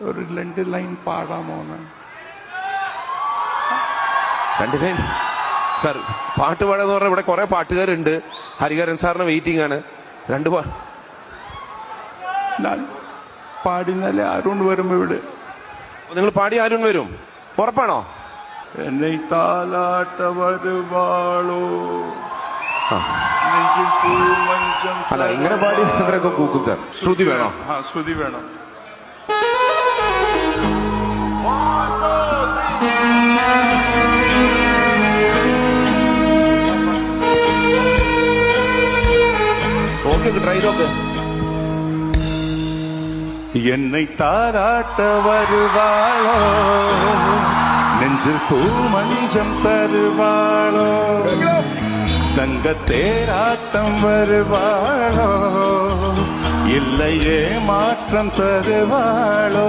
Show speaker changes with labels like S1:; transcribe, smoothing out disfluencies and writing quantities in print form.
S1: ഒരു 2 line പാടാമോന്ന്?
S2: 2 line sir? പാട്ട് പാടാന്ന് പറഞ്ഞാൽ ഇവിടെ കുറെ പാട്ടുകാരുണ്ട്. ഹരിഹരൻ സാറിന് വെയിറ്റിംഗ് ആണ്. 2
S1: ഞാൻ പാടിനാലേ അരുൺ വരും ഇവിടെ.
S2: നിങ്ങൾ പാടി അരുൺ വരും, ഉറപ്പാണോ?
S1: എന്നെ താലാട്ട വരുവാളോ, നെഞ്ചിൽ പൂമഞ്ചം.
S2: അല്ല, ഇങ്ങനെ പാടി ഇവരൊക്കെ കൂക്കും സാർ. ശ്രുതി വേണോ?
S1: ശ്രുതി വേണം.
S2: ഓക്കെ, ട്രൈ നോക്ക്.
S1: என்னை தாராட்ட வருவாளோ, நெஞ்சில் பூமஞ்சம் தருவாளோ, தங்க தேராட்டம் வருவாளோ, இல்லையே மாற்றம் தருவாளோ.